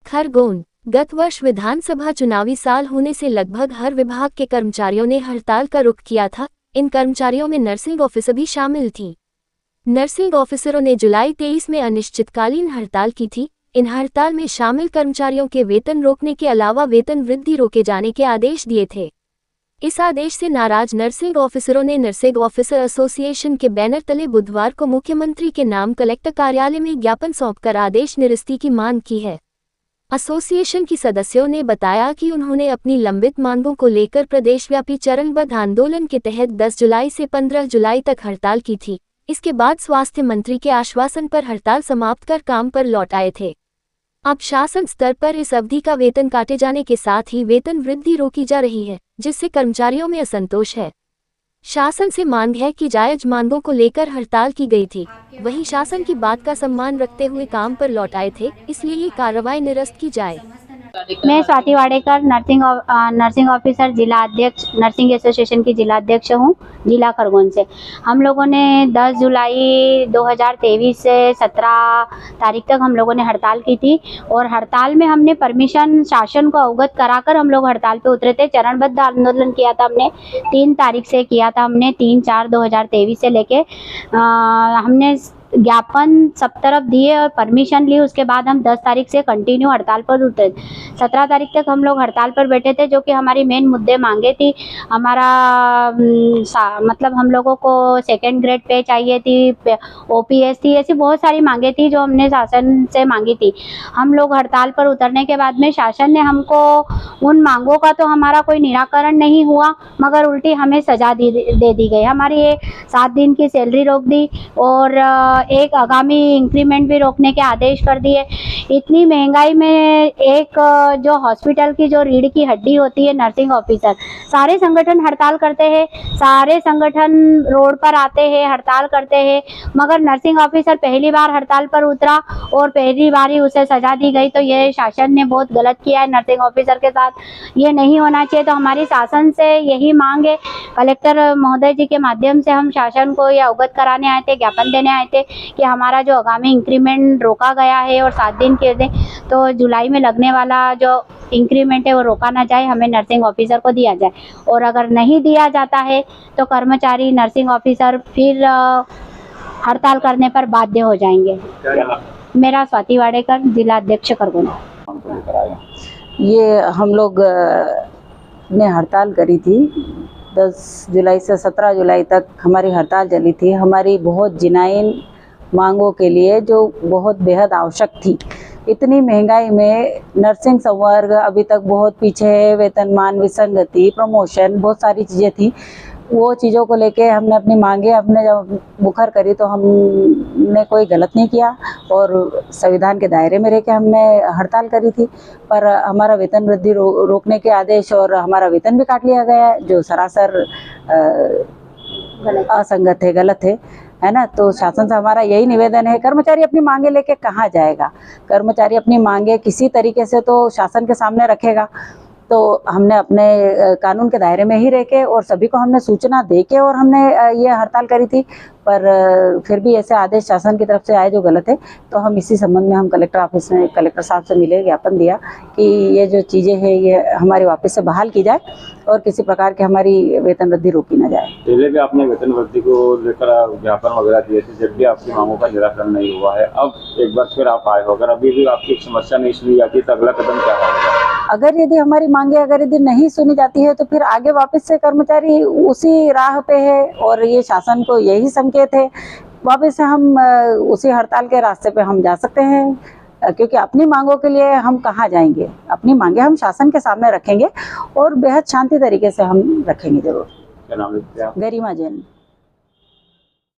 खरगोन। गत वर्ष विधानसभा चुनावी साल होने से लगभग हर विभाग के कर्मचारियों ने हड़ताल का रुख किया था। इन कर्मचारियों में नर्सिंग ऑफिसर भी शामिल थी। नर्सिंग ऑफिसरों ने जुलाई 23 में अनिश्चितकालीन हड़ताल की थी। इन हड़ताल में शामिल कर्मचारियों के वेतन रोकने के अलावा वेतन वृद्धि रोके जाने के आदेश दिए थे। इस आदेश से नाराज नर्सिंग ऑफिसरों ने नर्सिंग ऑफिसर एसोसिएशन के बैनर तले बुधवार को मुख्यमंत्री के नाम कलेक्टर कार्यालय में ज्ञापन सौंपकर आदेश निरस्ती की मांग की है। एसोसिएशन की सदस्यों ने बताया कि उन्होंने अपनी लंबित मांगों को लेकर प्रदेशव्यापी चरणबद्ध आंदोलन के तहत 10 जुलाई से 15 जुलाई तक हड़ताल की थी। इसके बाद स्वास्थ्य मंत्री के आश्वासन पर हड़ताल समाप्त कर काम पर लौट आए थे। अब शासन स्तर पर इस अवधि का वेतन काटे जाने के साथ ही वेतन वृद्धि रोकी जा रही है, जिससे कर्मचारियों में असंतोष है। शासन से मांग है कि जायज मांगों को लेकर हड़ताल की गई थी, वहीं शासन की बात का सम्मान रखते हुए काम पर लौट आए थे, इसलिए ये कार्रवाई निरस्त की जाए। मैं स्वाति वाडेकर, नर्सिंग ऑफिसर जिला अध्यक्ष, नर्सिंग एसोसिएशन की जिला अध्यक्ष हूँ, जिला खरगोन से। हम लोगों ने 10 जुलाई 2023 से 17 तारीख तक हम लोगों ने हड़ताल की थी और हड़ताल में हमने परमिशन शासन को अवगत कराकर हम लोग हड़ताल पे उतरे थे। चरणबद्ध आंदोलन किया था हमने, 3 तारीख से किया था हमने, 3/4/2023 से लेके हमने ज्ञापन सब तरफ दिए और परमिशन ली। उसके बाद हम 10 तारीख से कंटिन्यू हड़ताल पर उतरे। 17 तारीख तक हम लोग हड़ताल पर बैठे थे, जो कि हमारी मेन मुद्दे मांगे थी। हमारा मतलब हम लोगों को सेकंड ग्रेड पे चाहिए थी, ओपीएस थी, ऐसी बहुत सारी मांगे थी जो हमने शासन से मांगी थी। हम लोग हड़ताल पर उतरने के बाद में शासन ने हमको उन मांगों का तो हमारा कोई निराकरण नहीं हुआ, मगर उल्टी हमें सजा दे दी गई। हमारी 7 दिन की सैलरी रोक दी और एक आगामी इंक्रीमेंट भी रोकने के आदेश कर दिए। इतनी महंगाई में एक जो हॉस्पिटल की जो रीढ़ की हड्डी होती है नर्सिंग ऑफिसर, सारे संगठन हड़ताल करते हैं, सारे संगठन रोड पर आते हैं, हड़ताल करते हैं, मगर नर्सिंग ऑफिसर पहली बार हड़ताल पर उतरा और पहली बार ही उसे सजा दी गई। तो ये शासन ने बहुत गलत किया है नर्सिंग ऑफिसर के साथ, ये नहीं होना चाहिए। तो हमारी शासन से यही मांग है, कलेक्टर महोदय जी के माध्यम से हम शासन को ये अवगत कराने आए थे, ज्ञापन देने आए थे कि हमारा जो आगामी इंक्रीमेंट रोका गया है और 7 दिन के दिन तो जुलाई में लगने वाला जो इंक्रीमेंट है वो रोका ना जाए, हमें नर्सिंग ऑफिसर को दिया जाए। और अगर नहीं दिया जाता है तो कर्मचारी नर्सिंग ऑफिसर फिर हड़ताल करने पर बाध्य हो जाएंगे। मेरा स्वाति वाडेकर, जिला अध्यक्ष खरगोन। ये हम लोग ने हड़ताल करी थी 10 जुलाई से 17 जुलाई तक हमारी हड़ताल चली थी। हमारी बहुत जिनाइन मांगों के लिए जो बहुत बेहद आवश्यक थी। इतनी महंगाई में नर्सिंग संवर्ग अभी तक बहुत पीछे है, वेतनमान, विसंगति, प्रमोशन, बहुत सारी चीज़ें थी। वो चीज़ों को लेके हमने अपनी मांगे हमने जब मुखर करी तो हमने कोई गलत नहीं किया और संविधान के दायरे में रह के हमने हड़ताल करी थी। पर हमारा वेतन वृद्धि रोकने के आदेश और हमारा वेतन भी काट लिया गया है, जो सरासर असंगत है, गलत है ना। तो शासन से हमारा यही निवेदन है, कर्मचारी अपनी मांगे लेके कहाँ जाएगा? कर्मचारी अपनी मांगे किसी तरीके से तो शासन के सामने रखेगा। तो हमने अपने कानून के दायरे में ही रह के और सभी को हमने सूचना दे के और हमने ये हड़ताल करी थी। पर फिर भी ऐसे आदेश शासन की तरफ से आए जो गलत है। तो हम इसी संबंध में हम कलेक्टर ऑफिस में कलेक्टर साहब से मिले, ज्ञापन दिया कि ये जो चीज़ें हैं ये हमारी वापस से बहाल की जाए और किसी प्रकार की हमारी वेतन वृद्धि रोकी ना जाए। पहले भी आपने वेतन वृद्धि को लेकर ज्ञापन वगैरह दिए थे, जब भी आपकी मांगों का निराकरण नहीं हुआ है। अब एक बार फिर आप आए हो, अगर अभी भी आपकी समस्या नहीं सुनी जाती तो अगला कदम क्या होगा? अगर यदि हमारी मांगे अगर यदि नहीं सुनी जाती है तो फिर आगे वापस से कर्मचारी उसी राह पे है और ये शासन को यही संकेत है, वापस से हम उसी हड़ताल के रास्ते पे हम जा सकते हैं। क्योंकि अपनी मांगों के लिए हम कहाँ जाएंगे? अपनी मांगे हम शासन के सामने रखेंगे और बेहद शांति तरीके से हम रखेंगे जरूर। क्या नाम है? गरिमा जैन।